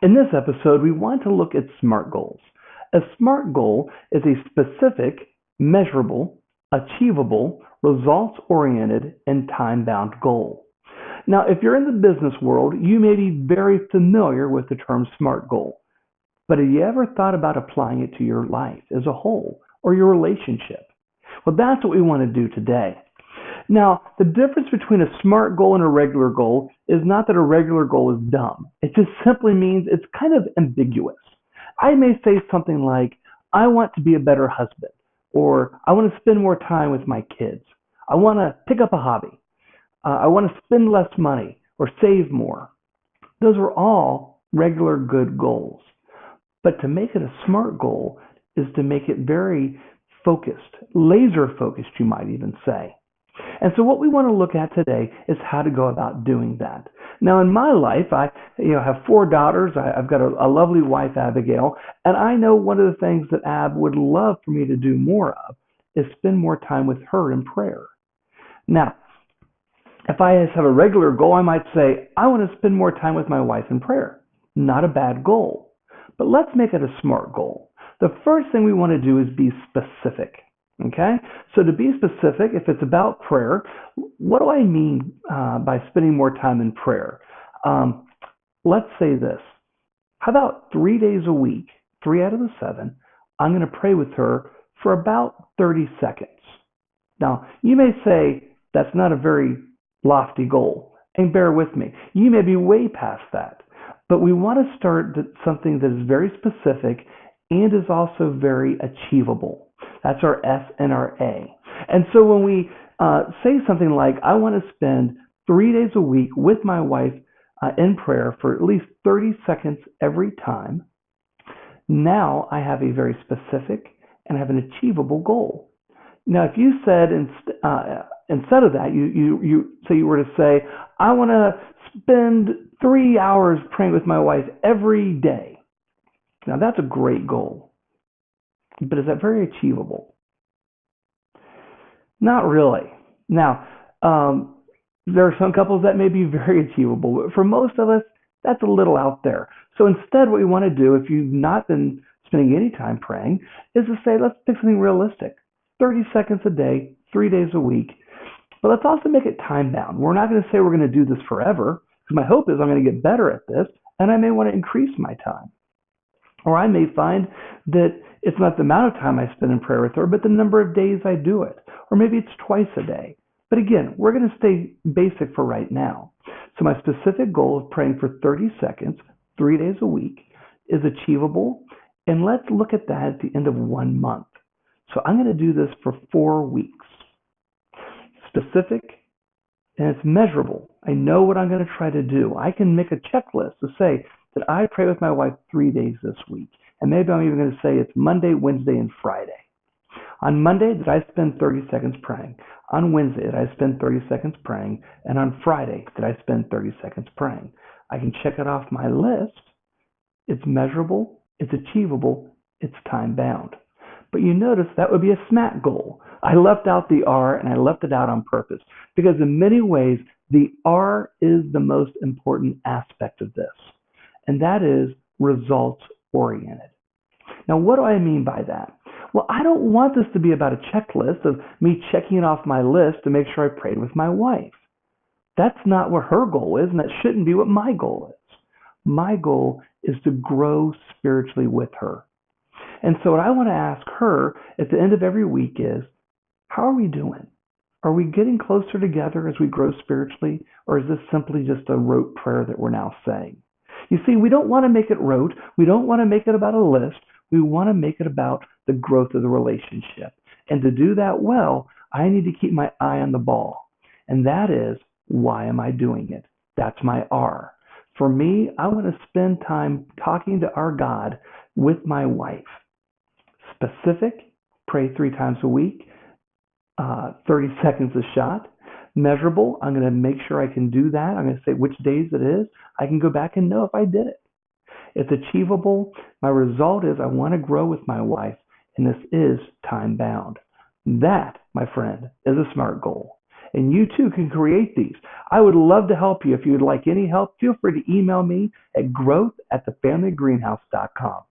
In this episode, we want to look at SMART goals. A SMART goal is a specific, measurable, achievable, results-oriented, and time-bound goal. Now, if you're in the business world, you may be very familiar with the term SMART goal. But have you ever thought about applying it to your life as a whole or your relationship? Well, that's what we want to do today. Now, the difference between a SMART goal and a regular goal is not that a regular goal is dumb. It just simply means it's kind of ambiguous. I may say something like, I want to be a better husband, or I want to spend more time with my kids. I want to pick up a hobby. I want to spend less money or save more. Those are all regular good goals. But to make it a SMART goal is to make it very focused, laser focused, you might even say. And so what we want to look at today is how to go about doing that. Now, in my life, I have 4 daughters. I've got a lovely wife, Abigail, and I know one of the things that Ab would love for me to do more of is spend more time with her in prayer. Now, if I have a regular goal, I might say, I want to spend more time with my wife in prayer. Not a bad goal. But let's make it a SMART goal. The first thing we want to do is be specific. Okay? So to be specific, if it's about prayer, what do I mean by spending more time in prayer? Let's say this. How about 3 days a week, 3 out of the 7, I'm going to pray with her for about 30 seconds. Now, you may say that's not a very lofty goal, and bear with me. You may be way past that. But we want to start something that is very specific and is also very achievable. That's our S and our A. And so when we say something like, I want to spend 3 days a week with my wife in prayer for at least 30 seconds every time, now I have a very specific and have an achievable goal. Now, if you said instead of that, you were to say, I want to spend 3 hours praying with my wife every day. Now, that's a great goal. But is that very achievable? Not really. Now, there are some couples that may be very achievable, but for most of us, that's a little out there. So instead, what we want to do, if you've not been spending any time praying, is to say, let's pick something realistic. 30 seconds a day, 3 days a week. But let's also make it time bound. We're not going to say we're going to do this forever, because my hope is I'm going to get better at this, and I may want to increase my time. Or I may find that it's not the amount of time I spend in prayer with her, but the number of days I do it. Or maybe it's twice a day. But again, we're going to stay basic for right now. So my specific goal of praying for 30 seconds, 3 days a week, is achievable. And let's look at that at the end of 1 month. So I'm going to do this for 4 weeks. Specific, and it's measurable. I know what I'm going to try to do. I can make a checklist to say that I pray with my wife 3 days this week. And maybe I'm even going to say it's Monday, Wednesday, and Friday. On Monday, did I spend 30 seconds praying? On Wednesday, did I spend 30 seconds praying? And on Friday, did I spend 30 seconds praying? I can check it off my list. It's measurable, it's achievable, it's time bound. But you notice that would be a SMART goal. I left out the R, and I left it out on purpose because in many ways, the R is the most important aspect of this, and that is results oriented. Now, what do I mean by that? Well, I don't want this to be about a checklist of me checking it off my list to make sure I prayed with my wife. That's not what her goal is, and that shouldn't be what my goal is. My goal is to grow spiritually with her. And so what I want to ask her at the end of every week is, how are we doing? Are we getting closer together as we grow spiritually, or is this simply just a rote prayer that we're now saying? You see, we don't want to make it rote. We don't want to make it about a list. We want to make it about the growth of the relationship. And to do that well, I need to keep my eye on the ball. And that is, why am I doing it? That's my R. For me, I want to spend time talking to our God with my wife. Specific, pray 3 times a week, 30 seconds a shot. Measurable, I'm going to make sure I can do that. I'm going to say which days it is. I can go back and know if I did it. It's achievable. My result is I want to grow with my wife, and this is time bound. That, my friend, is a SMART goal. and you too can create these. I would love to help you. If you would like any help, feel free to email me at growth@thefamilygreenhouse.com.